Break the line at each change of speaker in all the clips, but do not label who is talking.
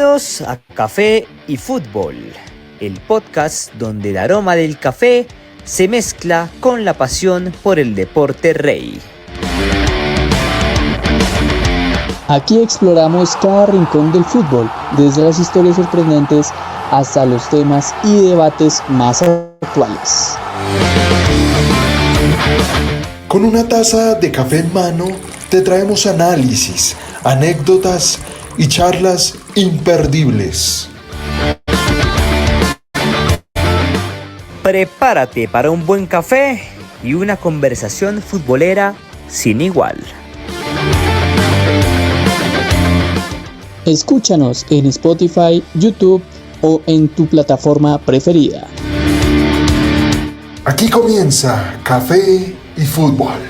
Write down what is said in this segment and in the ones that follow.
Bienvenidos a Café y Fútbol, el podcast donde el aroma del café se mezcla con la pasión por el deporte rey.
Aquí exploramos cada rincón del fútbol, desde las historias sorprendentes hasta los temas y debates más actuales.
Con una taza de café en mano, te traemos análisis, anécdotas y charlas imperdibles.
Prepárate para un buen café y una conversación futbolera sin igual.
Escúchanos en Spotify, YouTube o en tu plataforma preferida.
Aquí comienza Café y Fútbol.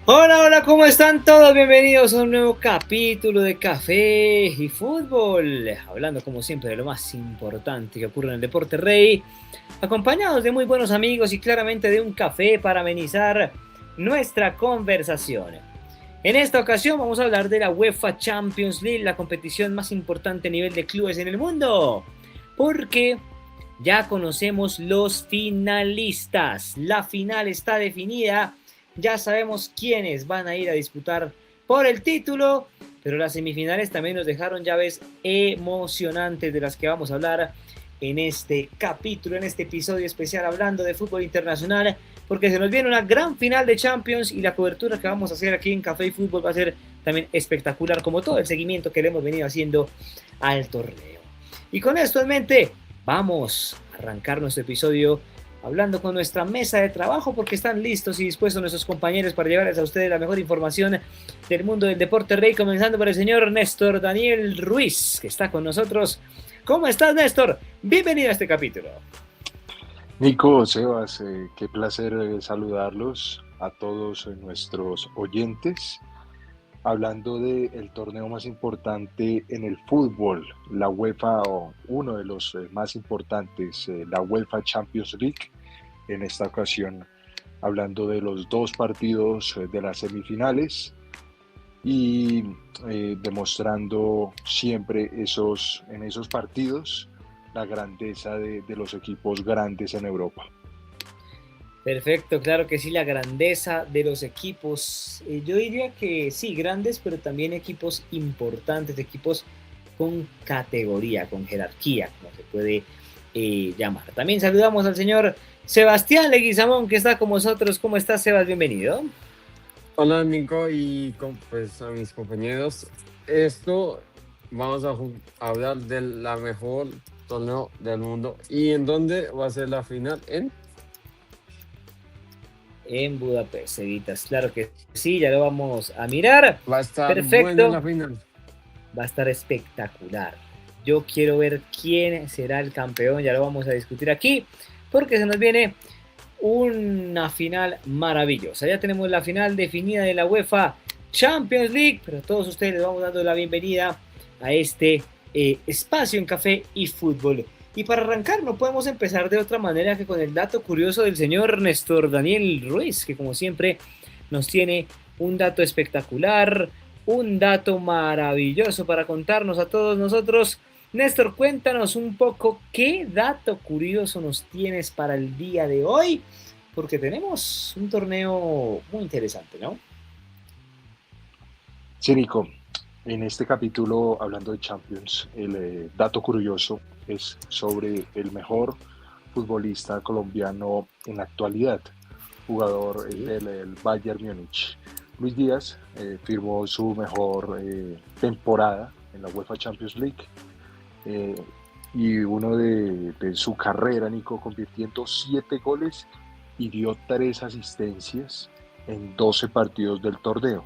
Hola, ¿cómo están todos? Bienvenidos a un nuevo capítulo de Café y Fútbol. Hablando como siempre de lo más importante que ocurre en el deporte rey, acompañados de muy buenos amigos y claramente de un café para amenizar nuestra conversación. En esta ocasión vamos a hablar de la UEFA Champions League, la competición más importante a nivel de clubes en el mundo, porque ya conocemos los finalistas. La final está definida. Ya sabemos quiénes van a ir a disputar por el título, pero las semifinales también nos dejaron llaves emocionantes de las que vamos a hablar en este capítulo, en este episodio especial hablando de fútbol internacional, porque se nos viene una gran final de Champions y la cobertura que vamos a hacer aquí en Café y Fútbol va a ser también espectacular, como todo el seguimiento que le hemos venido haciendo al torneo. Y con esto en mente, vamos a arrancar nuestro episodio hablando con nuestra mesa de trabajo, porque están listos y dispuestos nuestros compañeros para llevarles a ustedes la mejor información del mundo del deporte rey, comenzando por el señor Néstor Daniel Ruiz, que está con nosotros. ¿Cómo estás, Néstor? Bienvenido a este capítulo.
Nico, Sebas, qué placer saludarlos a todos nuestros oyentes. Hablando del torneo más importante en el fútbol, la UEFA, o uno de los más importantes, la UEFA Champions League. En esta ocasión, hablando de los dos partidos de las semifinales y demostrando siempre en esos partidos la grandeza de los equipos grandes en Europa.
Perfecto, claro que sí, la grandeza de los equipos, yo diría que sí, grandes, pero también equipos importantes, equipos con categoría, con jerarquía, como se puede llamar. También saludamos al señor Sebastián Leguizamón, que está con nosotros. ¿Cómo estás, Sebas? Bienvenido.
Hola, Nico, y pues a mis compañeros. Vamos a hablar de la mejor torneo del mundo. ¿Y en dónde va a ser la final?
En Budapest, Evitas, claro que sí, ya lo vamos a mirar.
Va a estar
perfecto.
Buena la final.
Va a estar espectacular. Yo quiero ver quién será el campeón, ya lo vamos a discutir aquí, porque se nos viene una final maravillosa. Ya tenemos la final definida de la UEFA Champions League, pero a todos ustedes les vamos dando la bienvenida a este espacio en Café y Fútbol. Y para arrancar no podemos empezar de otra manera que con el dato curioso del señor Néstor Daniel Ruiz, que como siempre nos tiene un dato espectacular, un dato maravilloso para contarnos a todos nosotros. Néstor, cuéntanos un poco qué dato curioso nos tienes para el día de hoy, porque tenemos un torneo muy interesante, ¿no?
Sí, Nico, en este capítulo, hablando de Champions, el dato curioso es sobre el mejor futbolista colombiano en la actualidad, jugador del Bayern Múnich. Luis Díaz firmó su mejor temporada en la UEFA Champions League y uno de su carrera, Nico, convirtiendo 7 goles y dio 3 asistencias en 12 partidos del torneo.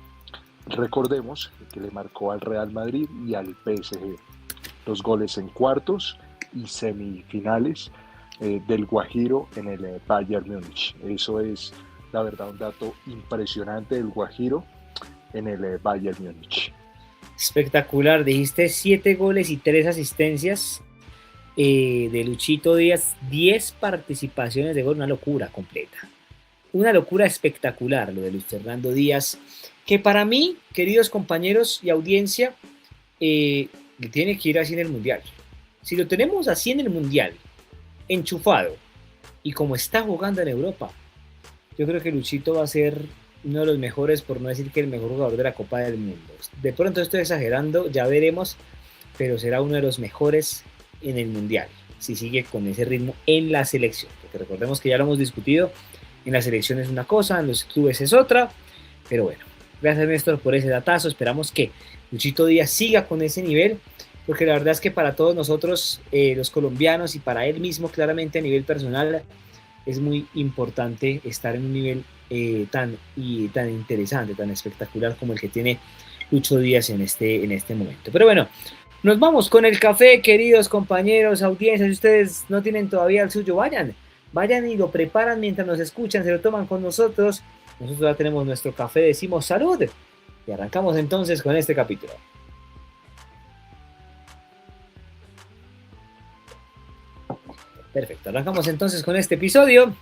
Recordemos que le marcó al Real Madrid y al PSG los goles en cuartos y semifinales del Guajiro en el Bayern Múnich. Eso es, la verdad, un dato impresionante del Guajiro en el Bayern Múnich.
Espectacular, dijiste 7 goles y 3 asistencias de Luchito Díaz, 10 participaciones de gol, una locura completa. Una locura espectacular lo de Luis Fernando Díaz, que para mí, queridos compañeros y audiencia, le tiene que ir así en el Mundial. Si lo tenemos así en el Mundial, enchufado, y como está jugando en Europa, yo creo que Luchito va a ser uno de los mejores, por no decir que el mejor jugador de la Copa del Mundo. De pronto estoy exagerando, ya veremos, pero será uno de los mejores en el Mundial, si sigue con ese ritmo en la selección, porque recordemos que ya lo hemos discutido, en la selección es una cosa, en los clubes es otra, pero bueno, gracias Néstor por ese datazo, esperamos que Luchito Díaz siga con ese nivel, porque la verdad es que para todos nosotros, los colombianos, y para él mismo claramente a nivel personal, es muy importante estar en un nivel tan interesante, tan espectacular como el que tiene Lucho Díaz en este momento. Pero bueno, nos vamos con el café, queridos compañeros, audiencias. Si ustedes no tienen todavía el suyo, vayan y lo preparan mientras nos escuchan, se lo toman con nosotros. Nosotros ya tenemos nuestro café, decimos salud, y arrancamos entonces con este capítulo. Perfecto, arrancamos entonces con este episodio,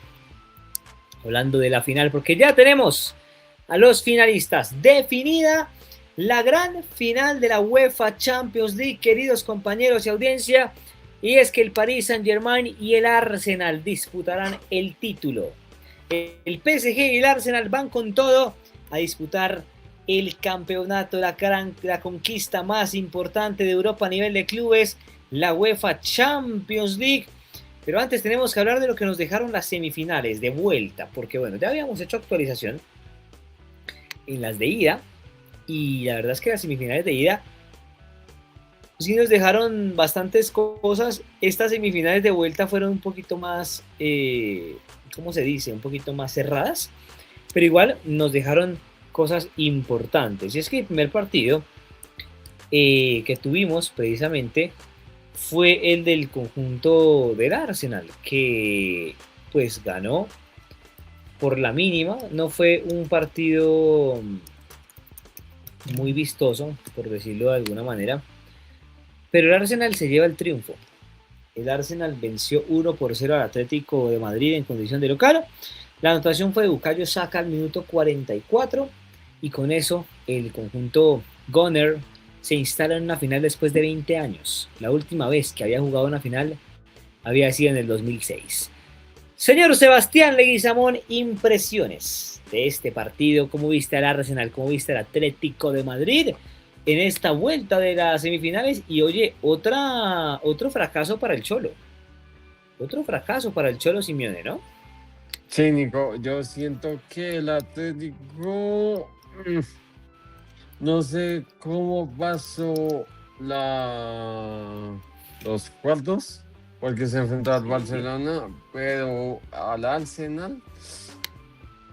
hablando de la final, porque ya tenemos a los finalistas. Definida la gran final de la UEFA Champions League, queridos compañeros y audiencia, y es que el Paris Saint-Germain y el Arsenal disputarán el título. El PSG y el Arsenal van con todo a disputar el campeonato, la conquista más importante de Europa a nivel de clubes, la UEFA Champions League. Pero antes tenemos que hablar de lo que nos dejaron las semifinales de vuelta, porque bueno, ya habíamos hecho actualización en las de ida, y la verdad es que las semifinales de ida sí nos dejaron bastantes cosas. Estas semifinales de vuelta fueron un poquito más, ¿cómo se dice? Un poquito más cerradas, pero igual nos dejaron cosas importantes. Y es que el primer partido que tuvimos precisamente fue el del conjunto del Arsenal, que pues ganó por la mínima. No fue un partido muy vistoso, por decirlo de alguna manera, pero el Arsenal se lleva el triunfo. El Arsenal venció 1-0 al Atlético de Madrid en condición de local. La anotación fue de Bukayo Saka al minuto 44, y con eso el conjunto Gunner se instala en una final después de 20 años. La última vez que había jugado una final había sido en el 2006. Señor Sebastián Leguizamón, impresiones de este partido. ¿Cómo viste al Arsenal? ¿Cómo viste al Atlético de Madrid en esta vuelta de las semifinales? Y oye, otro fracaso para el Cholo. Otro fracaso para el Cholo Simeone, ¿no?
Sí, Nico, yo siento que el Atlético, no sé cómo pasó los cuartos, porque se enfrentó al Barcelona, pero al Arsenal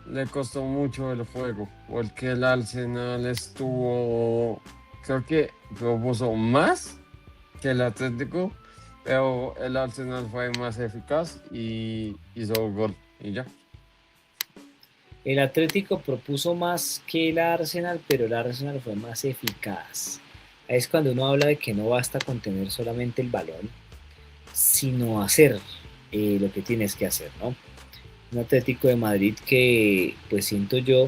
le costó mucho el juego, porque el Arsenal creo que propuso más que el Atlético, pero el Arsenal fue más eficaz y hizo gol, y ya.
El Atlético propuso más que el Arsenal, pero el Arsenal fue más eficaz. Es cuando uno habla de que no basta con tener solamente el balón, sino hacer lo que tienes que hacer, ¿no? Un Atlético de Madrid que, pues siento yo,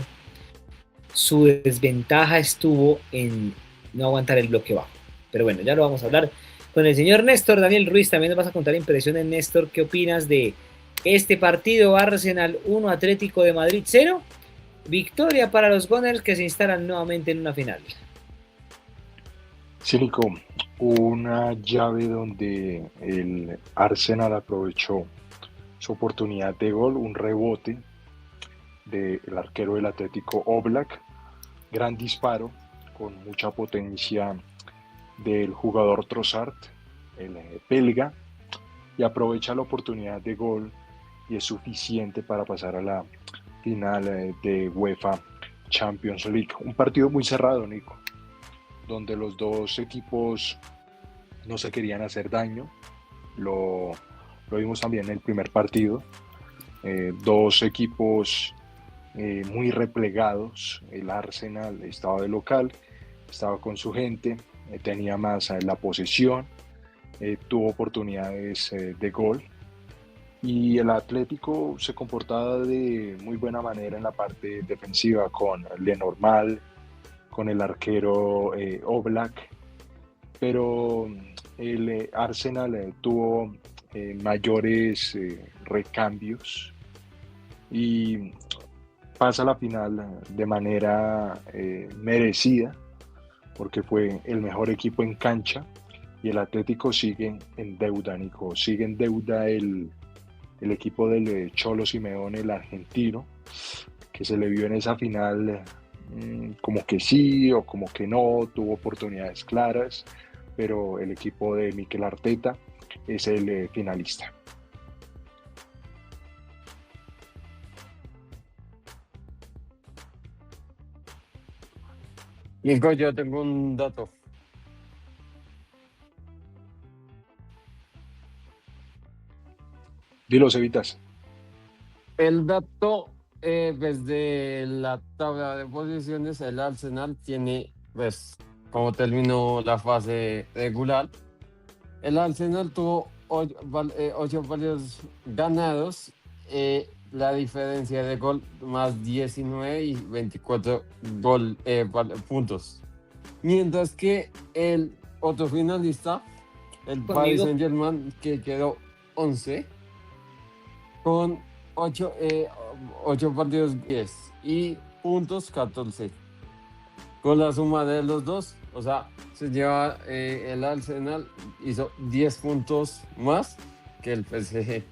su desventaja estuvo en no aguantar el bloque bajo. Pero bueno, ya lo vamos a hablar con el señor Néstor Daniel Ruiz. También nos vas a contar impresiones, Néstor. ¿Qué opinas de este partido? Arsenal 1, Atlético de Madrid 0. Victoria para los Gunners, que se instalan nuevamente en una final.
Sí, Nico, una llave donde el Arsenal aprovechó su oportunidad de gol, un rebote del arquero del Atlético Oblak, gran disparo con mucha potencia del jugador Trossard, el belga, y aprovecha la oportunidad de gol y es suficiente para pasar a la final de UEFA Champions League. Un partido muy cerrado, Nico, donde los dos equipos no se querían hacer daño. Lo vimos también en el primer partido. Dos equipos muy replegados. El Arsenal estaba de local, estaba con su gente, tenía más la posesión, tuvo oportunidades de gol, y el Atlético se comportaba de muy buena manera en la parte defensiva con Lenormand, con el arquero Oblak, pero el Arsenal tuvo mayores recambios y pasa a la final de manera merecida, porque fue el mejor equipo en cancha, y el Atlético sigue en deuda, Nico. Sigue en deuda el equipo del Cholo Simeone, el argentino, que se le vio en esa final como que sí o como que no, tuvo oportunidades claras, pero el equipo de Mikel Arteta es el finalista.
Nico, yo tengo un dato.
Dilo, Cevitas.
El dato, desde la tabla de posiciones, el Arsenal tiene, pues, como terminó la fase regular, el Arsenal tuvo 8 partidos ganados, la diferencia de gol más 19 y 24 puntos. Mientras que el otro finalista, el Paris
Conmigo.
Saint-Germain, que quedó 11, con 8 partidos 10 y puntos 14. Con la suma de los dos, o sea, se lleva el Arsenal, hizo 10 puntos más que el PSG.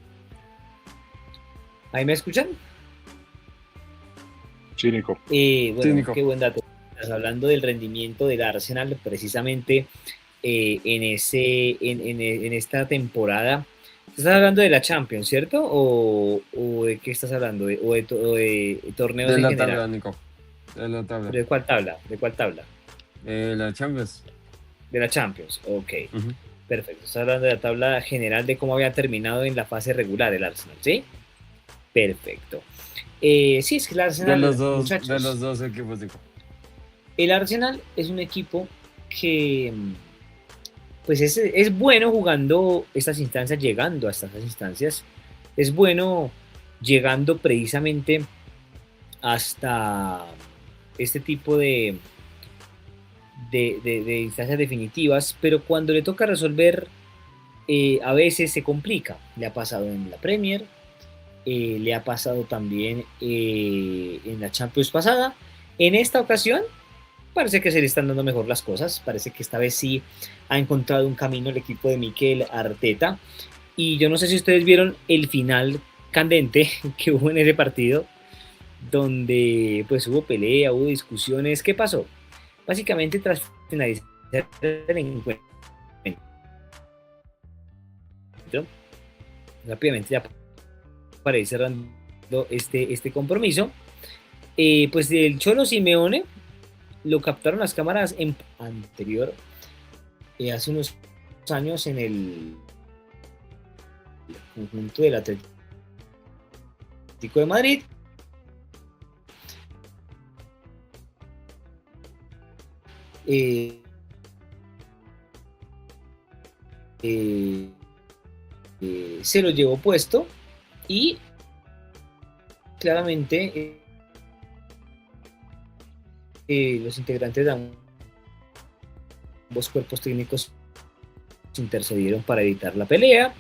¿Ahí me escuchan?
Sí, Nico.
Bueno,
Sí, Nico.
qué buen dato. Estás hablando del rendimiento del Arsenal precisamente en esta temporada. Estás hablando de la Champions, ¿cierto? ¿O de qué estás hablando? ¿O de torneos
De
en
la
general?
tabla, Nico. De la tabla.
¿Pero de cuál tabla? ¿De cuál tabla?
La Champions.
De la Champions, ok.
Ujú.
Perfecto. Estás hablando de la tabla general de cómo había terminado en la fase regular el Arsenal, ¿sí? Perfecto. Sí, es que el
De
Arsenal,
los
muchachos,
dos equipos, Nico.
el Arsenal es un equipo que pues es bueno jugando estas instancias, llegando hasta estas instancias. Es bueno llegando precisamente hasta este tipo de instancias definitivas, pero cuando le toca resolver, a veces se complica. Le ha pasado en la Premier, le ha pasado también en la Champions pasada. En esta ocasión parece que se le están dando mejor las cosas, parece que esta vez sí ha encontrado un camino el equipo de Mikel Arteta, y yo no sé si ustedes vieron el final candente que hubo en ese partido, donde pues hubo pelea, hubo discusiones. ¿Qué pasó? Básicamente, tras finalizar el encuentro, rápidamente ya para ir cerrando este compromiso, pues el Cholo Simeone lo captaron las cámaras anterior, hace unos años, en el conjunto del Atlético de Madrid. Se lo llevó puesto y claramente los integrantes de ambos cuerpos técnicos intercedieron para evitar la pelea.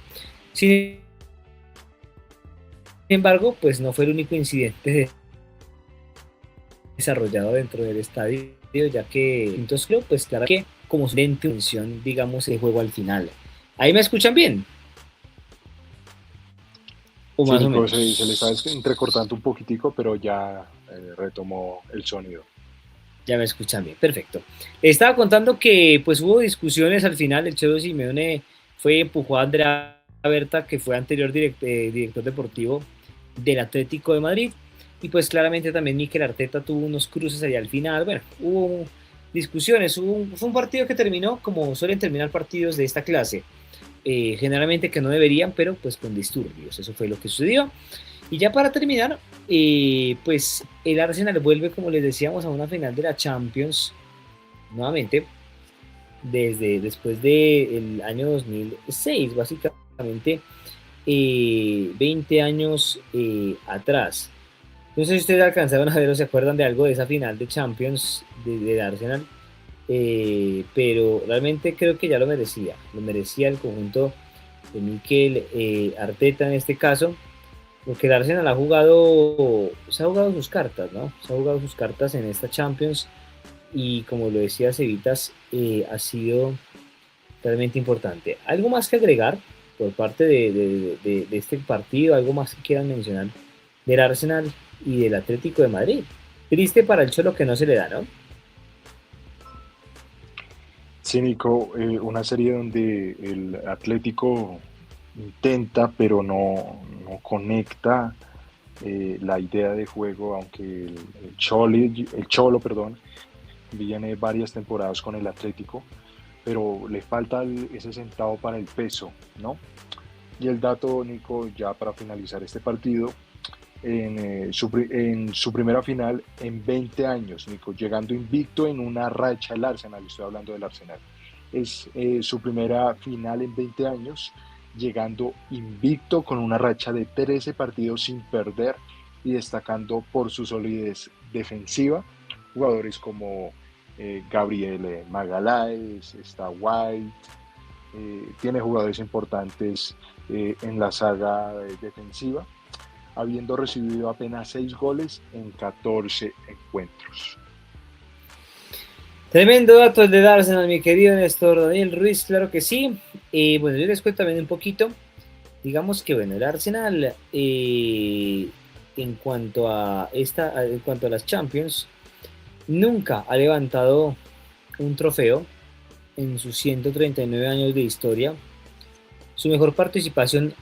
Sin embargo, pues no fue el único incidente desarrollado dentro del estadio, ya que Pintos Club, pues claro que como su intención, digamos, el juego al final. ¿Ahí me escuchan bien? ¿O
Sí,
más o
Nico,
menos?
se le está entrecortando un poquitico, pero ya retomó el sonido.
Ya me escuchan bien, perfecto. Estaba contando que pues hubo discusiones al final. El Cholo Simeone empujó a Andrea Berta, que fue anterior director deportivo del Atlético de Madrid, Y pues claramente también Mikel Arteta tuvo unos cruces allá al final. Bueno, hubo discusiones. Fue un partido que terminó como suelen terminar partidos de esta clase. Generalmente que no deberían, pero pues con disturbios. Eso fue lo que sucedió. Y ya para terminar, pues el Arsenal vuelve, como les decíamos, a una final de la Champions nuevamente después del año 2006, básicamente 20 años atrás. No sé si ustedes alcanzaron a ver o se acuerdan de algo de esa final de Champions de Arsenal, pero realmente creo que ya lo merecía el conjunto de Mikel Arteta en este caso, porque el Arsenal se ha jugado sus cartas, ¿no? Se ha jugado sus cartas en esta Champions y como lo decía Cevitas, ha sido realmente importante. ¿Algo más que agregar por parte de este partido? ¿Algo más que quieran mencionar del Arsenal y del Atlético de Madrid? Triste para el Cholo que no se le da, ¿no?
Sí, Nico, una serie donde el Atlético intenta, pero no conecta la idea de juego, aunque el Cholo, perdón, viene varias temporadas con el Atlético, pero le falta ese centavo para el peso, ¿no? Y el dato, Nico, ya para finalizar este partido, en su primera final en 20 años, Nico, llegando invicto en una racha el Arsenal, estoy hablando del Arsenal, es su primera final en 20 años, llegando invicto con una racha de 13 partidos sin perder y destacando por su solidez defensiva, jugadores como Gabriel Magaláes, está White, tiene jugadores importantes en la saga defensiva, habiendo recibido apenas 6 goles en 14 encuentros.
Tremendo dato el de Arsenal, mi querido Néstor Daniel Ruiz, claro que sí. Bueno, yo les cuento también un poquito. Digamos que bueno, el Arsenal en cuanto a las Champions, nunca ha levantado un trofeo en sus 139 años de historia. Su mejor participación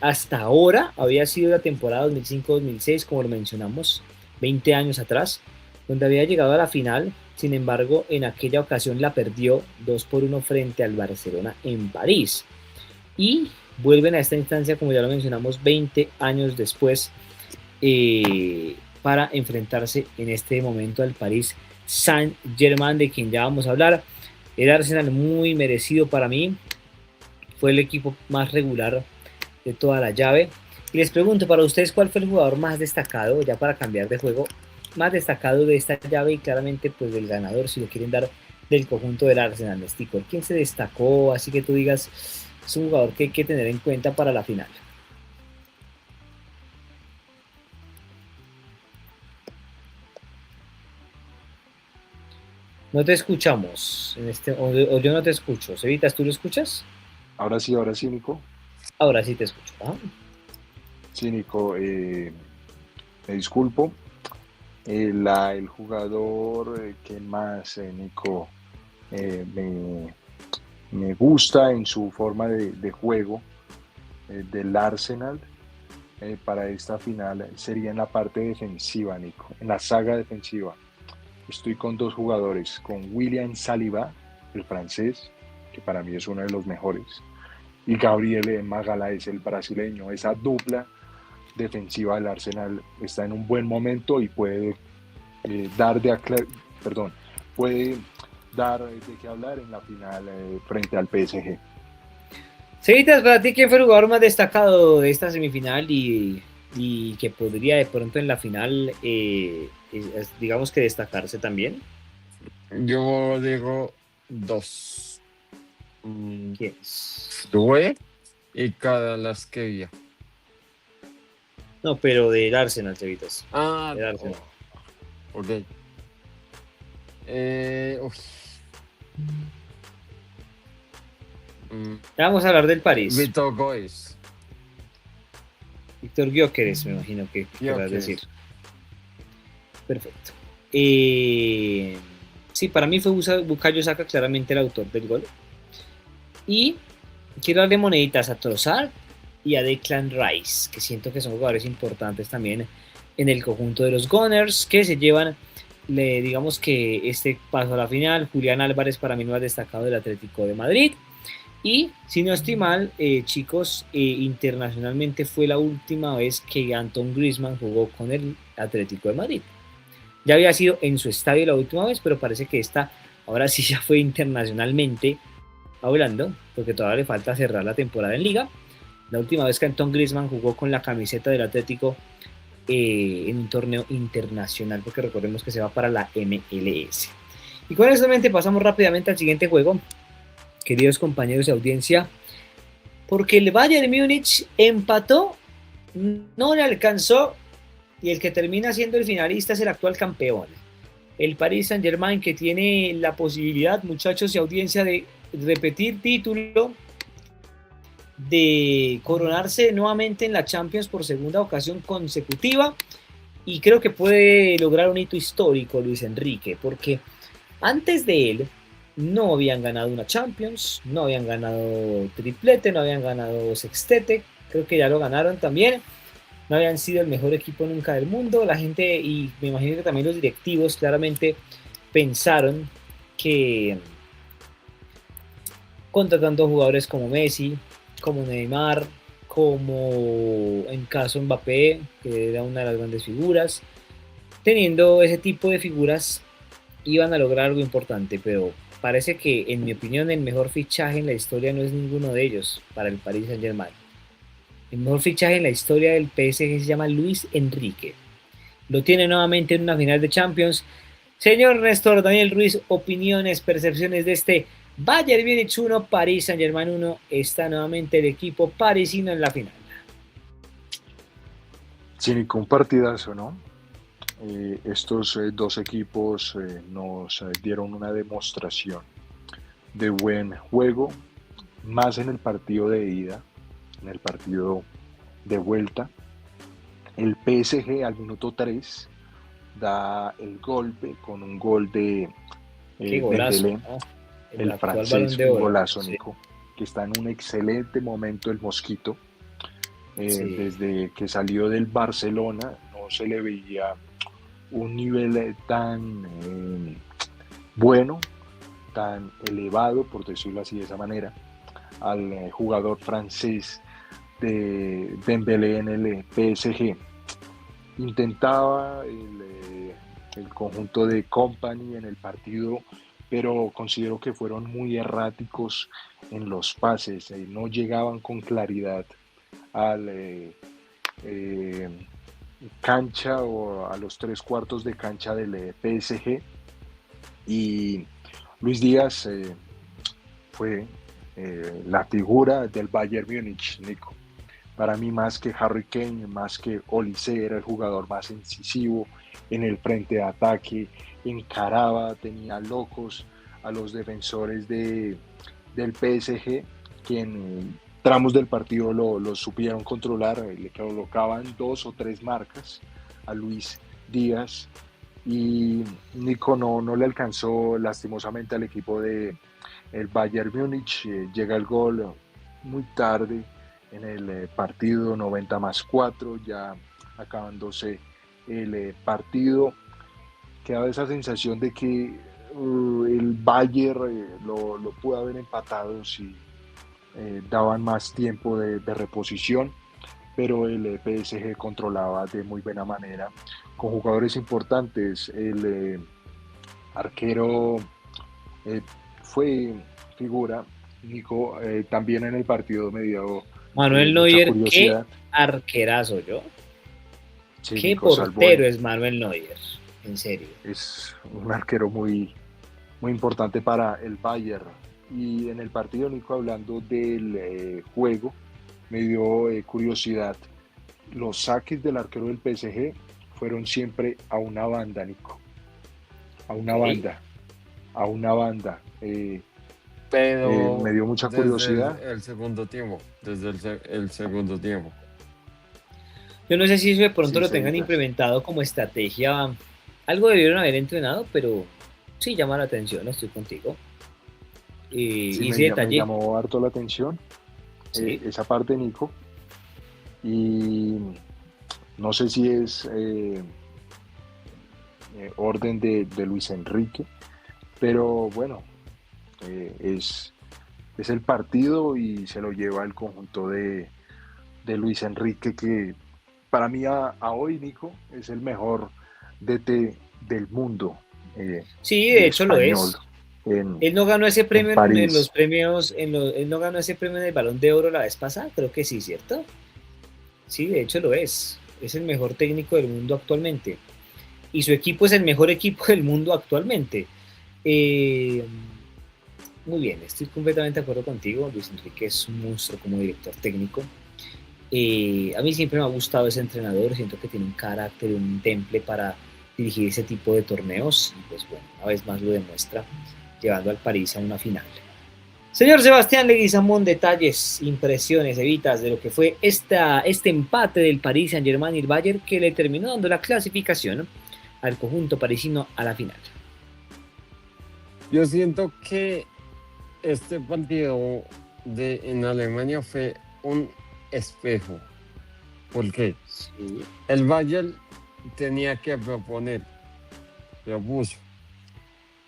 hasta ahora había sido la temporada 2005-2006, como lo mencionamos, 20 años atrás, donde había llegado a la final. Sin embargo, en aquella ocasión la perdió 2-1 frente al Barcelona en París. Y vuelven a esta instancia, como ya lo mencionamos, 20 años después, para enfrentarse en este momento al Paris Saint-Germain, de quien ya vamos a hablar. El Arsenal muy merecido para mí, fue el equipo más regular de toda la llave. Y les pregunto para ustedes, ¿cuál fue el jugador más destacado, ya para cambiar de juego, más destacado de esta llave y claramente pues del ganador, si lo quieren dar, del conjunto del Arsenal, Sticker? ¿Quién se destacó? Así que tú digas, es un jugador que hay que tener en cuenta para la final. No te escuchamos, o yo no te escucho. Cevitas, ¿tú lo escuchas?
Ahora sí, Nico.
Ahora sí te escucho. ¿Ah?
Sí, Nico, me disculpo. El jugador que más, Nico, me gusta en su forma de juego del Arsenal para esta final sería en la parte defensiva, Nico, en la saga defensiva. Estoy con 2 jugadores, con William Saliba, el francés, que para mí es uno de los mejores, y Gabriel Magaláes, el brasileño. Esa dupla defensiva del Arsenal está en un buen momento y puede dar de qué hablar en la final frente al PSG.
Cevitas, para ti, ¿quién fue el jugador más destacado de esta semifinal y que podría de pronto en la final, digamos que destacarse también?
Yo digo 2.
¿Quién es?
Due y Kvaratskhelia.
No, pero del Arsenal, Cevitas.
Ah,
Del Arsenal.
ok.
Vamos a hablar del París.
Víctor Goes.
Víctor Gyökeres, me imagino que querrás
Gyökeres.
decir. Perfecto. Sí, para mí fue Bukayo Saka claramente el autor del gol. Y quiero darle moneditas a Trossard y a Declan Rice, que siento que son jugadores importantes también en el conjunto de los Gunners, que se llevan, digamos que este paso a la final. Julián Álvarez, para mí, no ha destacado del Atlético de Madrid. Y si no estoy mal, chicos, internacionalmente fue la última vez que Antoine Griezmann jugó con el Atlético de Madrid. Ya había sido en su estadio la última vez, pero parece que esta ahora sí ya fue internacionalmente hablando, porque todavía le falta cerrar la temporada en Liga. La última vez que Antoine Griezmann jugó con la camiseta del Atlético en un torneo internacional, porque recordemos que se va para la MLS. Y con eso pasamos rápidamente al siguiente juego, queridos compañeros de audiencia, porque el Bayern Múnich empató, no le alcanzó, y el que termina siendo el finalista es el actual campeón, el Paris Saint-Germain, que tiene la posibilidad, muchachos y audiencia, de repetir título, de coronarse nuevamente en la Champions por segunda ocasión consecutiva, y creo que puede lograr un hito histórico Luis Enrique, porque antes de él no habían ganado una Champions, no habían ganado triplete, no habían ganado sextete, creo que ya lo ganaron también. No habían sido el mejor equipo nunca del mundo. La gente, y me imagino que también los directivos, claramente pensaron que contratando jugadores como Messi, como Neymar, como en caso Mbappé, que era una de las grandes figuras, teniendo ese tipo de figuras iban a lograr algo importante, pero parece que, en mi opinión, el mejor fichaje en la historia no es ninguno de ellos para el Paris Saint-Germain. El mejor fichaje en la historia del PSG se llama Luis Enrique. Lo tiene nuevamente en una final de Champions. Señor Néstor Daniel Ruiz, opiniones, percepciones de este Bayern Múnich 1, Paris Saint-Germain 1. Está nuevamente el equipo parisino en la final.
Sí, ningún partidazo, ¿no? Estos dos equipos nos dieron una demostración de buen juego, más en el partido de ida. En el partido de vuelta, el PSG al minuto 3 da el golpe con un gol de
Dembélé,
¿no? el francés, un golazo, Nico, que está en un excelente momento el Mosquito. Desde que salió del Barcelona no se le veía un nivel tan bueno, tan elevado, por decirlo así de esa manera, al jugador francés de Dembélé en el PSG. Intentaba el conjunto de Company en el partido, pero considero que fueron muy erráticos en los pases, no llegaban con claridad al cancha o a los 3/4 de cancha del PSG, y Luis Díaz fue la figura del Bayern Múnich, Nico. Para mí, más que Harry Kane, más que Olise, era el jugador más incisivo en el frente de ataque, encaraba, tenía locos a los defensores del PSG, que en tramos del partido lo supieron controlar, le colocaban 2 o 3 marcas a Luis Díaz, y Nico no le alcanzó lastimosamente al equipo de el Bayern Múnich. Llega el gol muy tarde en el partido, 90+4, ya acabándose el partido. Quedaba esa sensación de que el Bayern lo pudo haber empatado si daban más tiempo de reposición, pero el PSG controlaba de muy buena manera, con jugadores importantes. El arquero fue figura, Nico, también en el partido me dio
Manuel Neuer, qué arquerazo, yo. Sí, qué Nico, portero es Manuel Neuer, en serio.
Es un arquero muy, muy importante para el Bayern. Y en el partido, Nico, hablando del juego, me dio curiosidad. Los saques del arquero del PSG fueron siempre a una banda, Nico. A una banda.
Pero
me dio mucha curiosidad.
Desde el segundo tiempo.
Yo no sé si eso de pronto lo tengan implementado como estrategia. Algo debieron haber entrenado, pero sí llama la atención, estoy contigo.
Y ese detalle me llamó harto la atención, esa parte, Nico. Y No sé si es orden de Luis Enrique, pero bueno, es el partido y se lo lleva el conjunto de Luis Enrique, que para mí a hoy, Nico, es el mejor DT del mundo,
Sí,
el
de hecho lo
español,
es.
en,
Él no ganó ese
en
premio en los
París.
premios, él no ganó ese premio en el Balón de Oro la vez pasada, creo que sí, ¿cierto? Sí, de hecho lo es. Es el mejor técnico del mundo actualmente. Y su equipo es el mejor equipo del mundo actualmente. Eh, Muy bien, estoy completamente de acuerdo contigo. Luis Enrique es un monstruo como director técnico. A mí siempre me ha gustado ese entrenador, siento que tiene un carácter, un temple para dirigir ese tipo de torneos y pues bueno, una vez más lo demuestra llevando al París a una final. Señor Sebastián Leguizamón, detalles, impresiones, evitas de lo que fue este empate del Paris Saint-Germain y el Bayern que le terminó dando la clasificación al conjunto parisino a la final.
Yo siento que este partido en Alemania fue un espejo. ¿Por qué?
Sí.
El Bayern tenía que propuso,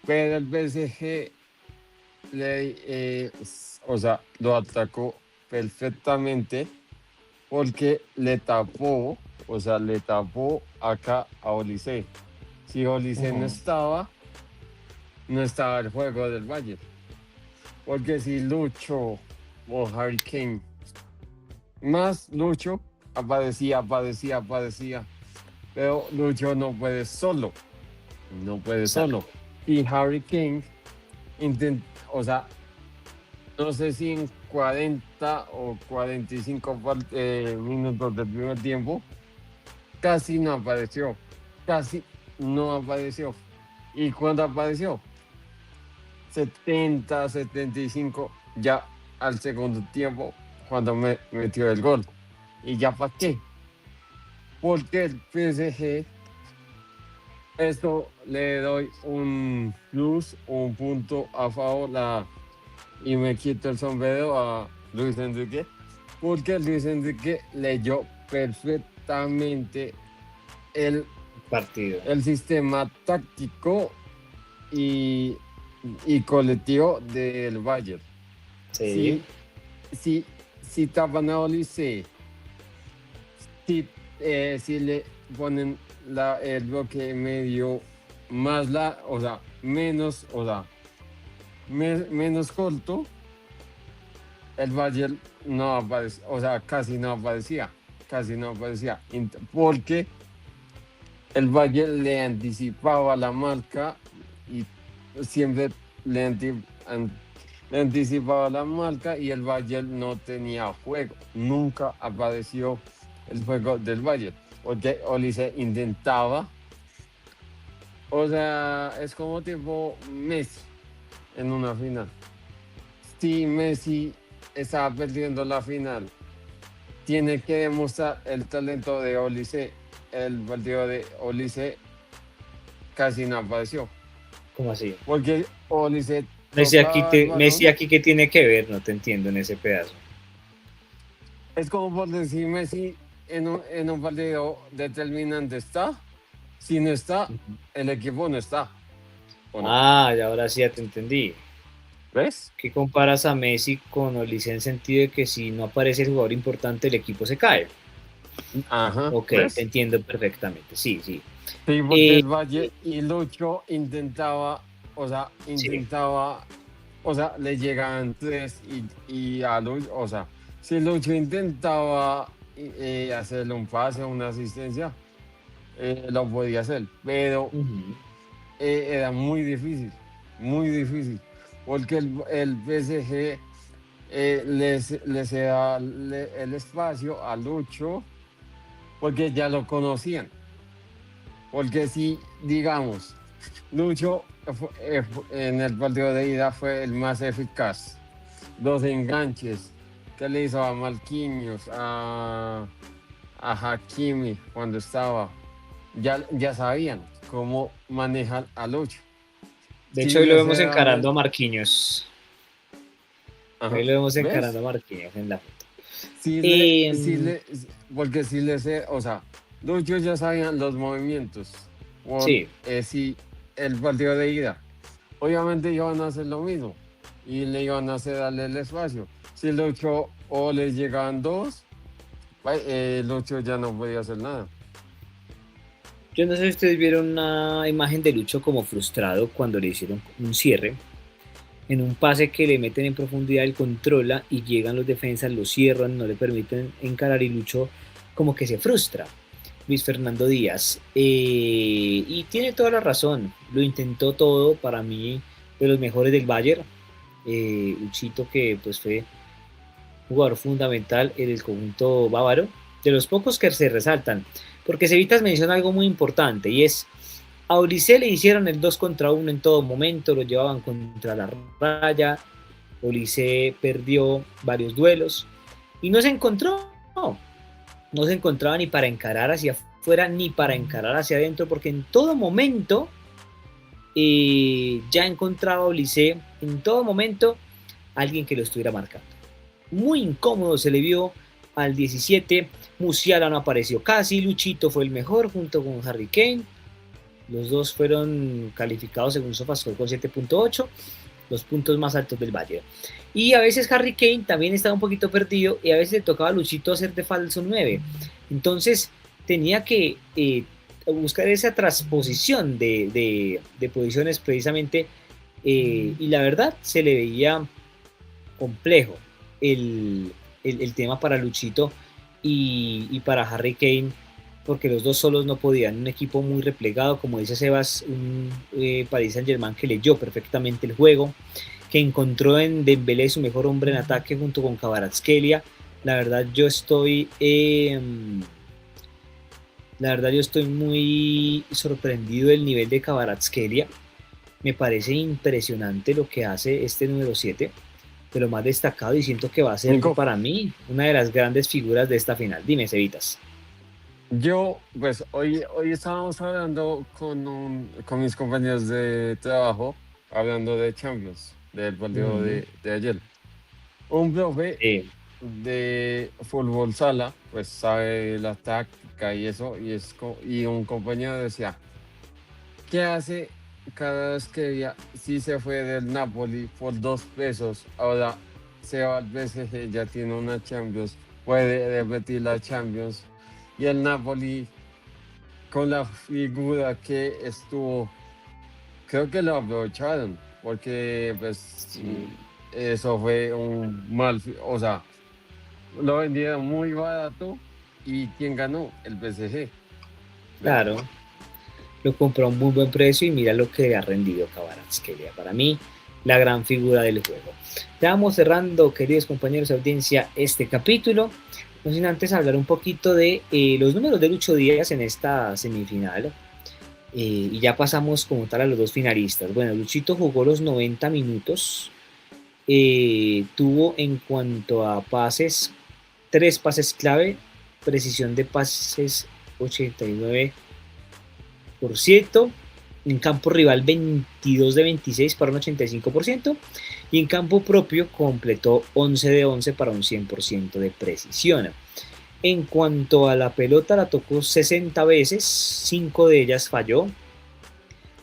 pero el PSG lo atacó perfectamente porque le tapó acá a Olise. Si Olise no estaba el juego del Bayern. Porque si Lucho o Harry Kane, más Lucho, aparecía. Pero Lucho no puede solo.
Exacto.
Y Harry Kane no sé si en 40 o 45 minutos del primer tiempo, casi no apareció. Y cuando apareció, 70, 75, ya al segundo tiempo, cuando metió el gol. ¿Y ya para qué? Porque el PSG, esto le doy un plus, un punto a favor, y me quito el sombrero a Luis Enrique, porque Luis Enrique leyó perfectamente el
Partido.
sistema táctico y colectivo del Bayern.
Sí.
Si tapan a Olise, si le ponen el bloque medio más menos corto, el Bayern no aparece, casi no aparecía, porque el Bayern le anticipaba la marca y siempre le anticipaba la marca y el Bayern no tenía juego. Nunca apareció el juego del Bayern, porque Olise intentaba, es como tipo Messi en una final. Si Messi estaba perdiendo la final, tiene que demostrar el talento de Olise. El partido de Olise casi no apareció.
¿Cómo así?
Porque Olise
Messi aquí,
tocaba el balón.
Messi aquí, ¿qué tiene que ver? No te entiendo en ese pedazo.
Es como por decir Messi en un partido determinante está. Si no está, el equipo no está. ¿O no?
Ah, y ahora sí ya te entendí.
¿Ves?
¿Qué comparas a Messi con Olise en el sentido de que si no aparece el jugador importante, el equipo se cae?
Ajá.
Ok,
¿Ves?
te entiendo perfectamente. Sí.
Sí, porque el
Eh,
Valle y Lucho intentaba,
sí.
le llegaban tres y a Lucho, si Lucho intentaba hacerle un pase o una asistencia, lo podía hacer, pero
Ujú.
era muy difícil, porque el PSG le cedía el espacio a Lucho porque ya lo conocían. Porque si, digamos, Lucho en el partido de ida fue el más eficaz. 2 enganches que le hizo a Marquinhos, a Hakimi cuando estaba. Ya sabían cómo manejar a Lucho.
De hecho,
Si
hoy lo
le
vemos
cedaban
encarando a Marquinhos. Hoy
Ajá,
lo vemos
¿ves?
encarando a Marquinhos en la foto.
Si le,
Eh,
si le, porque si le Lucho ya sabía los movimientos. Por
Sí,
si el partido de ida. Obviamente iban a hacer lo mismo y le iban a hacer darle el espacio. Si Lucho o les llegaban dos, Lucho ya no podía hacer nada.
yo no sé si ustedes vieron una imagen de Lucho como frustrado cuando le hicieron un cierre. En un pase que le meten en profundidad, él controla y llegan los defensas, lo cierran, no le permiten encarar y Lucho como que se frustra. Luis Fernando Díaz. Y tiene toda la razón, lo intentó todo, para mí de los mejores del Bayern. Luchito que pues fue jugador fundamental en el conjunto bávaro, de los pocos que se resaltan, porque Cevitas menciona algo muy importante y es a Olise le hicieron el 2 contra 1 en todo momento, lo llevaban contra la raya, Olise perdió varios duelos y no se encontró, no se encontraba ni para encarar hacia afuera ni para encarar hacia adentro, porque en todo momento ya encontraba Olise, en todo momento alguien que lo estuviera marcando. Muy incómodo se le vio al 17, Musiala no apareció casi, Luchito fue el mejor junto con Harry Kane, los dos fueron calificados según SofaScore con 7.8, los puntos más altos del Bayern. Y a veces Harry Kane también estaba un poquito perdido y a veces le tocaba a Luchito hacer de falso 9. Entonces tenía que buscar esa transposición de posiciones precisamente y la verdad se le veía complejo el tema para Luchito y para Harry Kane, porque los dos solos no podían. Un equipo muy replegado, como dice Sebas, un Paris Saint-Germain que leyó perfectamente el juego, que encontró en Dembélé su mejor hombre en ataque junto con Kvaratskhelia. La verdad yo estoy muy sorprendido del nivel de Kvaratskhelia. Me parece impresionante lo que hace este número 7, de lo más destacado, y siento que va a ser
Nico,
para mí una de las grandes figuras de esta final. Dime, Cevitas.
yo, pues hoy estábamos hablando con mis compañeros de trabajo, hablando de Champions, del partido de ayer. Un profe de fútbol sala, pues sabe la táctica y eso, y un compañero decía, ¿qué hace cada vez que si se fue del Napoli por 2 pesos, ahora se va al PSG, ya tiene una Champions, puede repetir la Champions, y el Napoli con la figura que estuvo, creo que lo aprovecharon, porque pues eso fue un o sea, lo vendieron muy barato y ¿quién ganó? El PSG.
Claro, lo compró a un muy buen precio y mira lo que le ha rendido Kvaratskhelia. Para mí, la gran figura del juego. Ya vamos cerrando, queridos compañeros de audiencia, este capítulo. No sin antes hablar un poquito de los números de Lucho Díaz en esta semifinal. Y ya pasamos como tal a los dos finalistas. Bueno, Luchito jugó los 90 minutos. Tuvo en cuanto a pases, 3 pases clave, precisión de pases 89%, en campo rival 22 de 26 para un 85%, y en campo propio completó 11 de 11 para un 100% de precisión. En cuanto a la pelota, la tocó 60 veces, 5 de ellas falló,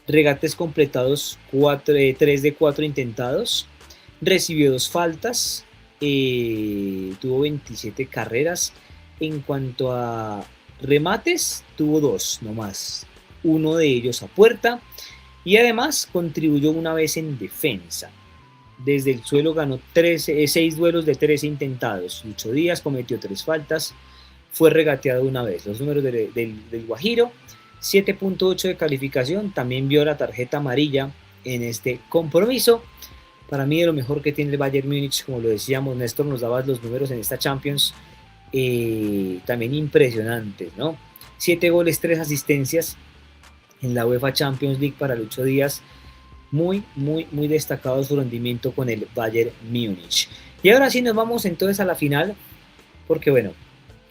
regates completados 3 de 4 intentados, recibió 2 faltas, tuvo 27 carreras. En cuanto a remates, tuvo 2 nomás, uno de ellos a puerta, y además contribuyó una vez en defensa. Desde el suelo ganó 6 duelos de 13 intentados. Lucho Díaz cometió 3 faltas, fue regateado una vez. Los números del Guajiro: 7.8 de calificación, también vio la tarjeta amarilla en este compromiso. Para mí, de lo mejor que tiene el Bayern Múnich, como lo decíamos, Néstor nos daba los números en esta Champions, también impresionantes, ¿no? 7 goles, 3 asistencias en la UEFA Champions League para Lucho Díaz. Muy destacado su rendimiento con el Bayern Múnich. Y ahora sí nos vamos entonces a la final, porque bueno,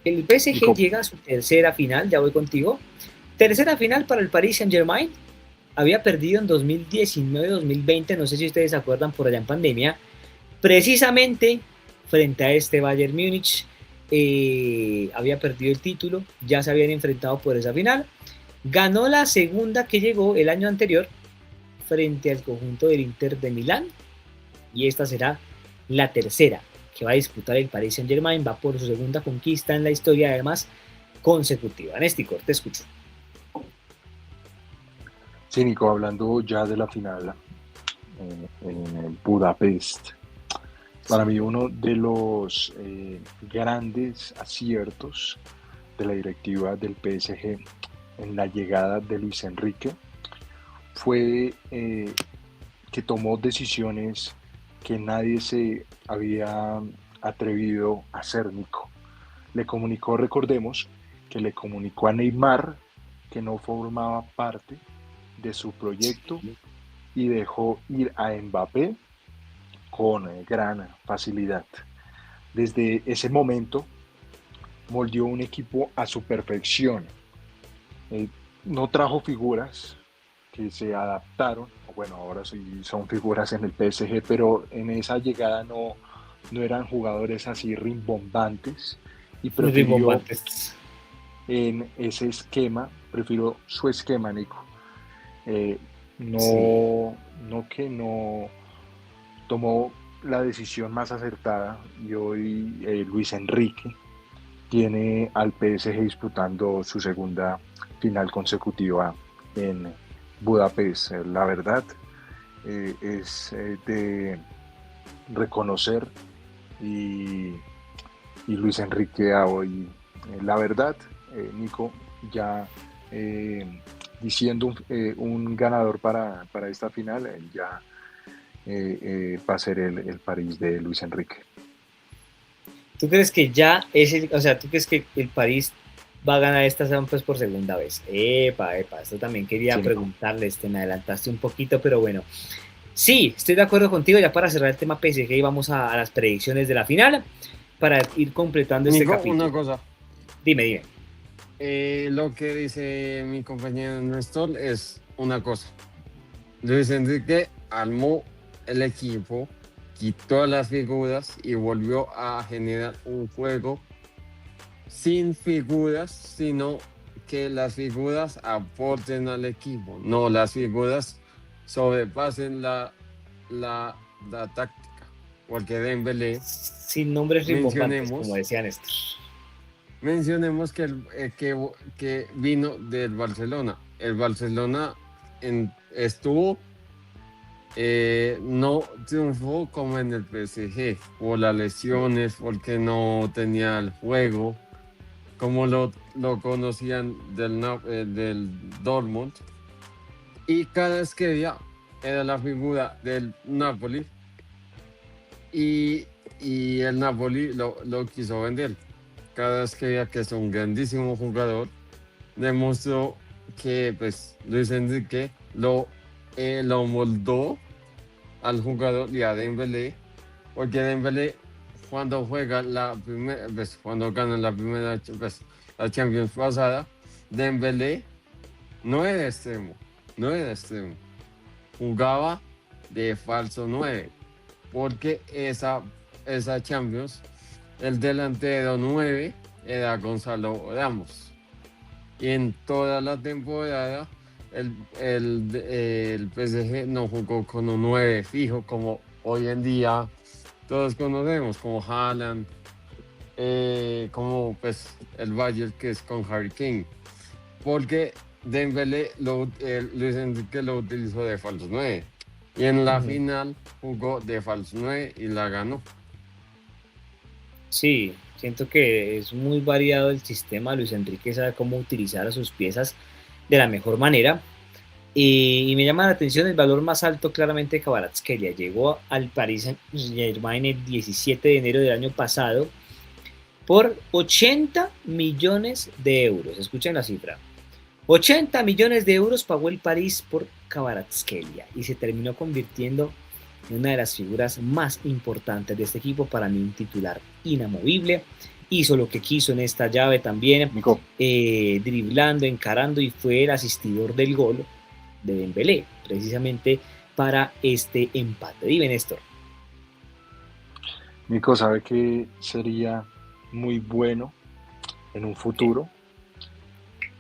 el PSG llega a su tercera final, ya voy contigo. Tercera final para el Paris Saint-Germain. Había perdido en 2019-2020, no sé si ustedes se acuerdan, por allá en pandemia, precisamente frente a este Bayern Múnich. había perdido el título, ya se habían enfrentado por esa final. Ganó la segunda que llegó el año anterior frente al conjunto del Inter de Milán, y esta será la tercera que va a disputar el Paris Saint-Germain. Va por su segunda conquista en la historia, además consecutiva. Néstor, te escucho.
Sí, Nico, hablando ya de la final en Budapest, para mí uno de los grandes aciertos de la directiva del PSG en la llegada de Luis Enrique fue que tomó decisiones que nadie se había atrevido a hacer, Nico. Le comunicó, recordemos, que le comunicó a Neymar que no formaba parte de su proyecto y dejó ir a Mbappé con gran facilidad. Desde ese momento moldeó un equipo a su perfección. No trajo figuras que se adaptaron, bueno, ahora sí son figuras en el PSG, pero en esa llegada no eran jugadores así rimbombantes y prefirió en ese esquema, prefirió su esquema, Nico. No tomó la decisión más acertada, y hoy Luis Enrique tiene al PSG disputando su segunda final consecutiva en Budapest. La verdad es de reconocer, y Luis Enrique a hoy, la verdad, Nico, ya diciendo un ganador para esta final, ya va a ser el París de Luis Enrique.
¿Tú crees que ya es o sea, tú crees que el París va a ganar esta Champions por segunda vez? Esto también quería preguntarle, me adelantaste un poquito, pero bueno. Sí, estoy de acuerdo contigo. Ya para cerrar el tema PSG, vamos a las predicciones de la final para ir completando
Nico,
este capítulo.
Una cosa.
Dime.
Lo que dice mi compañero Néstor es una cosa. Luis Enrique armó el equipo, quitó las figuras y volvió a generar un juego sin figuras, sino que las figuras aporten al equipo, no las figuras sobrepasen la táctica, porque Dembélé,
sin nombres rimbombantes, como decía Néstor.
Mencionemos que vino del Barcelona. El Barcelona estuvo, no triunfó como en el PSG, por las lesiones, porque no tenía el juego, como lo conocían del Dortmund. Y cada vez que era la figura del Napoli, y el Napoli lo quiso vender. Cada vez que veía que es un grandísimo jugador, demostró que pues Luis Enrique lo moldó al jugador y a Dembélé, porque Dembélé cuando juega cuando gana la primera la Champions pasada, Dembélé no era extremo, jugaba de falso 9, porque esa Champions el delantero 9 era Gonzalo Ramos. Y en toda la temporada el PSG no jugó con un 9 fijo como hoy en día todos conocemos, como Haaland, como pues el Bayern, que es con Harry Kane. Porque Dembélé, Luis Enrique lo utilizó de falso 9. Y en la final jugó de falso 9 y la ganó.
Sí, siento que es muy variado el sistema. Luis Enrique sabe cómo utilizar a sus piezas de la mejor manera. Y me llama la atención el valor más alto, claramente, de Kvaratskhelia. Llegó al Paris Saint-Germain el 17 de enero del año pasado por 80 millones de euros. Escuchen la cifra. 80 millones de euros pagó el París por Kvaratskhelia y se terminó convirtiendo una de las figuras más importantes de este equipo. Para mí, un titular inamovible. Hizo lo que quiso en esta llave también, driblando, encarando, y fue el asistidor del gol de Dembélé, precisamente para este empate. Dime, Néstor.
Nico, ¿sabe qué sería muy bueno en un futuro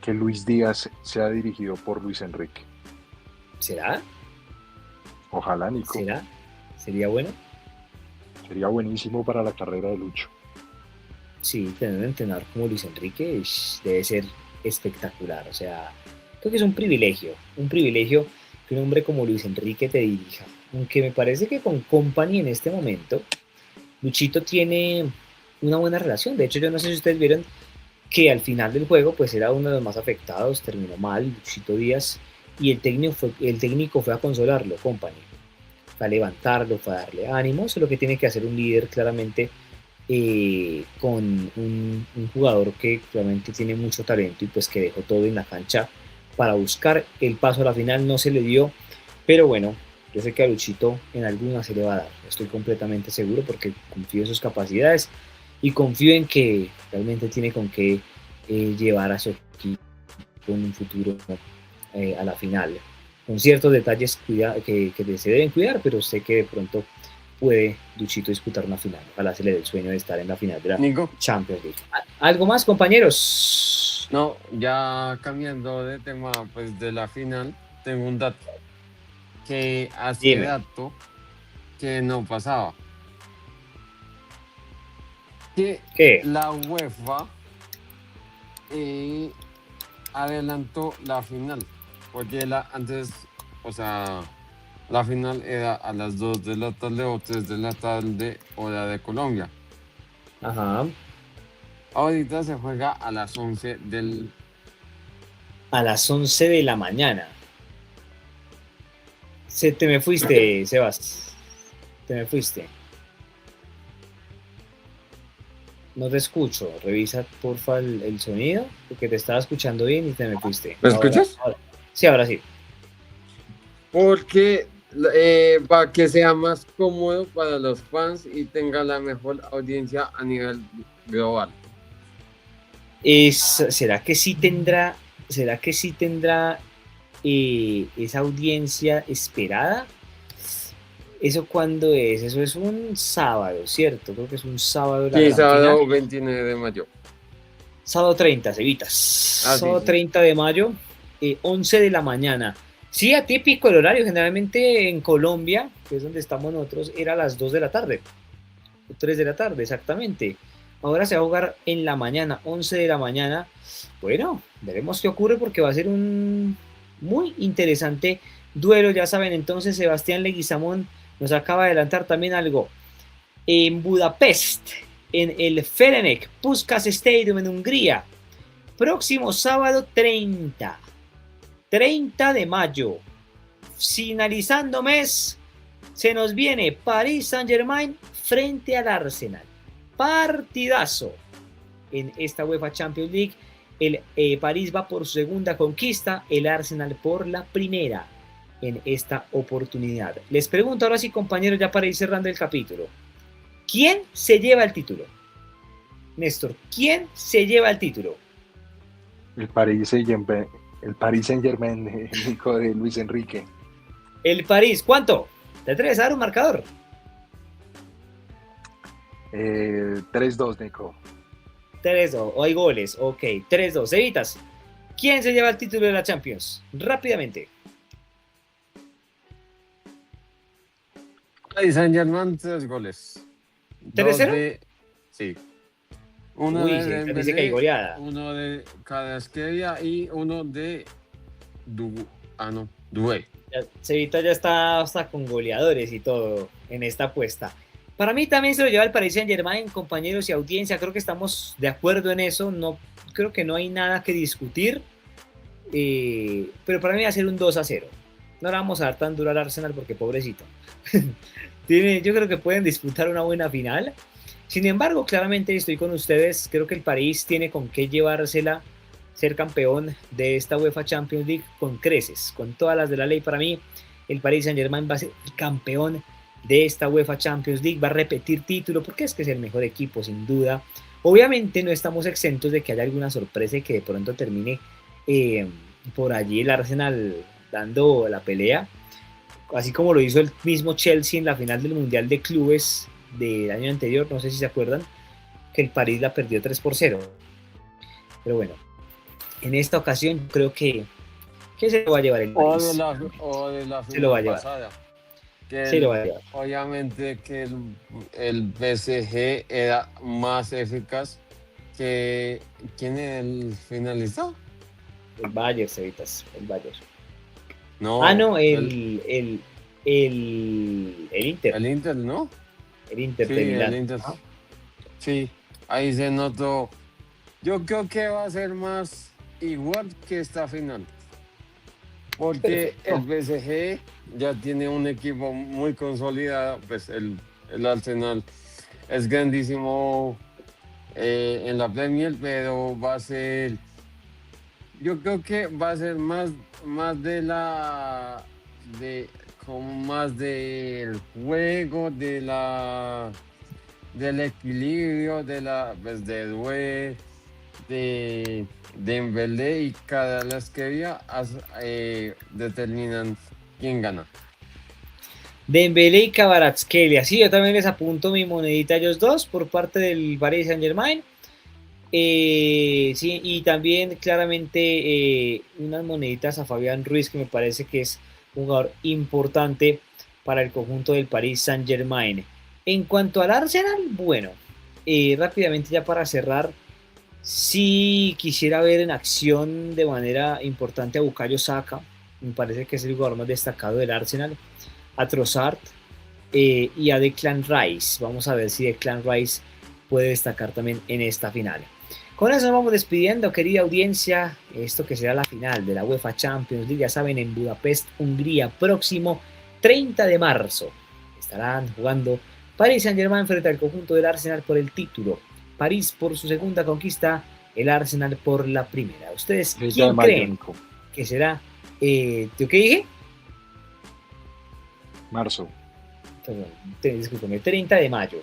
que Luis Díaz sea dirigido por Luis Enrique.
¿Será?
Ojalá, Nico.
¿Será? ¿Sería bueno?
Sería buenísimo para la carrera de Lucho.
Sí, tener un entrenador como Luis Enrique debe ser espectacular. O sea, creo que es un privilegio que un hombre como Luis Enrique te dirija. Aunque me parece que con Company en este momento, Luchito tiene una buena relación. De hecho, yo no sé si ustedes vieron que al final del juego, pues era uno de los más afectados, terminó mal, Luchito Díaz, y el técnico fue a consolarlo, Company, fue a levantarlo, fue a darle ánimo. Eso es lo que tiene que hacer un líder claramente con un jugador que realmente tiene mucho talento y pues que dejó todo en la cancha para buscar el paso a la final. No se le dio, pero bueno, yo sé que a Luchito en alguna se le va a dar, estoy completamente seguro porque confío en sus capacidades y confío en que realmente tiene con qué llevar a su equipo en un futuro a la final, con ciertos detalles que se deben cuidar, pero sé que de pronto puede Luchito disputar una final. Ojalá se le dé el sueño de estar en la final de la
Nico.
Champions League. ¿Algo más, compañeros?
No, ya cambiando de tema, pues de la final, tengo un dato. Que hace
Dime.
dato que no pasaba. Que
¿Qué?
la UEFA adelantó la final. Porque antes, o sea, la final era a las 2 de la tarde o 3 de la tarde, hora de Colombia.
Ajá.
Ahorita se juega a las 11
A las 11 de la mañana. Te me fuiste, Sebas. Te me fuiste. No te escucho. Revisa, porfa, el sonido, porque te estaba escuchando bien y te me fuiste.
¿Me
Ahora-
escuchas?
Sí, ahora sí.
Porque para que sea más cómodo para los fans y tenga la mejor audiencia a nivel global.
¿Será que sí tendrá esa audiencia esperada? ¿Eso cuándo es? Eso es un sábado, ¿cierto? Creo que es un sábado la
Sí,
gran
sábado
final.
29 de mayo.
Sábado 30, Cevitas.
Sí,
Sábado
sí.
30 de mayo, 11 de la mañana. Sí, atípico el horario. Generalmente en Colombia, que es donde estamos nosotros, era a las 2 de la tarde. 3 de la tarde, exactamente. Ahora se va a jugar en la mañana, 11 de la mañana. Bueno, veremos qué ocurre porque va a ser un muy interesante duelo. Ya saben, entonces Sebastián Leguizamón nos acaba de adelantar también algo. En Budapest, en el Ferencváros Puskás Stadium en Hungría, próximo sábado 30 de mayo, finalizando mes, se nos viene Paris Saint-Germain frente al Arsenal. Partidazo en esta UEFA Champions League. El París va por su segunda conquista, el Arsenal por la primera en esta oportunidad. Les pregunto ahora sí, compañeros, ya para ir cerrando el capítulo. ¿Quién se lleva el título? Néstor, ¿quién se lleva el título?
El Paris Saint-Germain, Nico, de Luis Enrique.
El París, ¿cuánto? ¿Te atreves a dar un marcador?
3-2, Nico.
3-2, o hay goles, ok, 3-2. Evitas, ¿quién se lleva el título de la Champions? Rápidamente.
Paris Saint-Germain, 3 goles.
3-0.
Sí. Uno
Uy,
de
se
Dembélé,
dice que hay goleada.
uno de Kvaratskhelia y uno de Doué.
Sevita ya está hasta con goleadores y todo en esta apuesta. Para mí también se lo lleva el Paris Saint-Germain, compañeros y audiencia. Creo que estamos de acuerdo en eso. No, creo que no hay nada que discutir. Pero para mí va a ser un 2-0. No le vamos a dar tan duro al Arsenal porque pobrecito. Yo creo que pueden disputar una buena final. Sin embargo, claramente estoy con ustedes. Creo que el París tiene con qué llevársela, ser campeón de esta UEFA Champions League con creces, con todas las de la ley. Para mí, el Paris Saint-Germain va a ser el campeón de esta UEFA Champions League, va a repetir título porque es que es el mejor equipo, sin duda. Obviamente no estamos exentos de que haya alguna sorpresa y que de pronto termine por allí el Arsenal dando la pelea, así como lo hizo el mismo Chelsea en la final del Mundial de Clubes del año anterior, no sé si se acuerdan, que el París la perdió 3-0. Pero bueno, en esta ocasión creo que se lo va a llevar el
O
París.
de la
Se lo va a
final
llevar.
pasada. Que
Se lo va a llevar.
obviamente que el PSG era más eficaz que ¿quién era el finalista?
El Bayern, Cevitas, el Bayern.
No,
No, el Inter.
el Inter, ¿no?
El Inter
Sí,
de Milán.
el Inter. Sí, ahí se notó. Yo creo que va a ser más igual que esta final. Porque el PSG ya tiene un equipo muy consolidado, pues el Arsenal es grandísimo en la Premier, pero va a ser, yo creo que va a ser más como más del juego, del equilibrio, pues de Doué, de Dembélé y cada las que había determinan quién gana.
Dembélé y Kvaratskhelia. Sí, yo también les apunto mi monedita a ellos dos por parte del Paris Saint-Germain. Sí, y también claramente unas moneditas a Fabián Ruiz, que me parece que es un jugador importante para el conjunto del Paris Saint-Germain. En cuanto al Arsenal, bueno, rápidamente ya para cerrar, sí quisiera ver en acción de manera importante a Bukayo Saka. Me parece que es el jugador más destacado del Arsenal. A Trossard y a Declan Rice. Vamos a ver si Declan Rice puede destacar también en esta final. Con eso nos vamos despidiendo, querida audiencia. Esto que será la final de la UEFA Champions League, ya saben, en Budapest, Hungría, próximo 30 de marzo. Estarán jugando Paris Saint-Germain frente al conjunto del Arsenal por el título. París por su segunda conquista, el Arsenal por la primera. ¿Ustedes quién creen que será? ¿Qué dije?
Marzo.
Discúlpeme, 30 de mayo.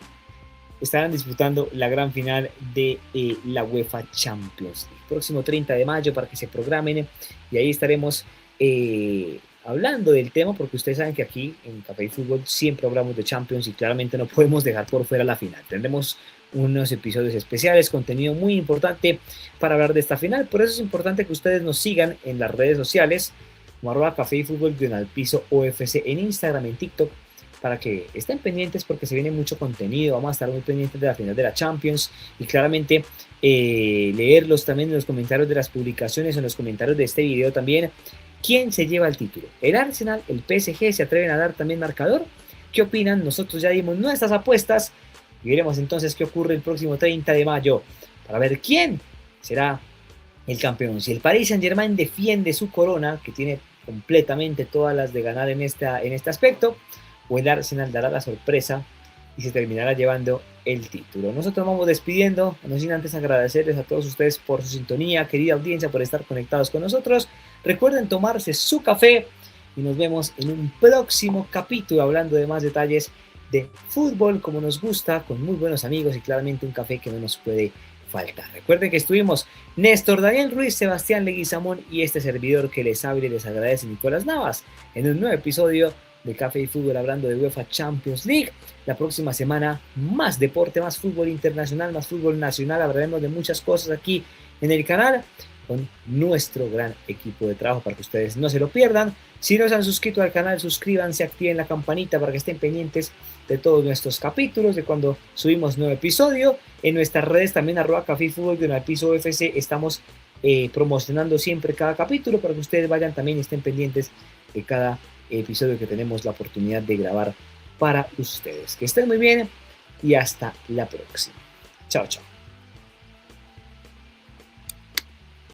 Estarán disputando la gran final de la UEFA Champions League. Próximo 30 de mayo para que se programen y ahí estaremos hablando del tema, porque ustedes saben que aquí en Café y Fútbol siempre hablamos de Champions y claramente no podemos dejar por fuera la final. Tendremos unos episodios especiales, contenido muy importante para hablar de esta final. Por eso es importante que ustedes nos sigan en las redes sociales como @Café y Fútbol _piso OFC en Instagram, en TikTok, para que estén pendientes porque se viene mucho contenido. Vamos a estar muy pendientes de la final de la Champions y claramente leerlos también en los comentarios de las publicaciones, en los comentarios de este video también. ¿Quién se lleva el título? ¿El Arsenal? ¿El PSG? ¿Se atreven a dar también marcador? ¿Qué opinan? Nosotros ya dimos nuestras apuestas y veremos entonces qué ocurre el próximo 30 de mayo para ver quién será el campeón. Si el Paris Saint-Germain defiende su corona, que tiene completamente todas las de ganar en este aspecto, o el Arsenal dará la sorpresa y se terminará llevando el título. Nosotros vamos despidiendo, no sin antes agradecerles a todos ustedes por su sintonía, querida audiencia, por estar conectados con nosotros. Recuerden tomarse su café y nos vemos en un próximo capítulo hablando de más detalles de fútbol como nos gusta, con muy buenos amigos y claramente un café que no nos puede faltar. Recuerden que estuvimos Néstor Daniel Ruiz, Sebastián Leguizamón y este servidor que les habla y les agradece, Nicolás Navas, en un nuevo episodio de Café y Fútbol hablando de UEFA Champions League. La próxima semana más deporte, más fútbol internacional, más fútbol nacional. Hablaremos de muchas cosas aquí en el canal con nuestro gran equipo de trabajo para que ustedes no se lo pierdan. Si no se han suscrito al canal, suscríbanse, activen la campanita para que estén pendientes de todos nuestros capítulos, de cuando subimos nuevo episodio. En nuestras redes también @Café y Fútbol _piso OFC estamos promocionando siempre cada capítulo para que ustedes vayan también y estén pendientes de cada episodio que tenemos la oportunidad de grabar para ustedes. Que estén muy bien y hasta la próxima. Chao, chao.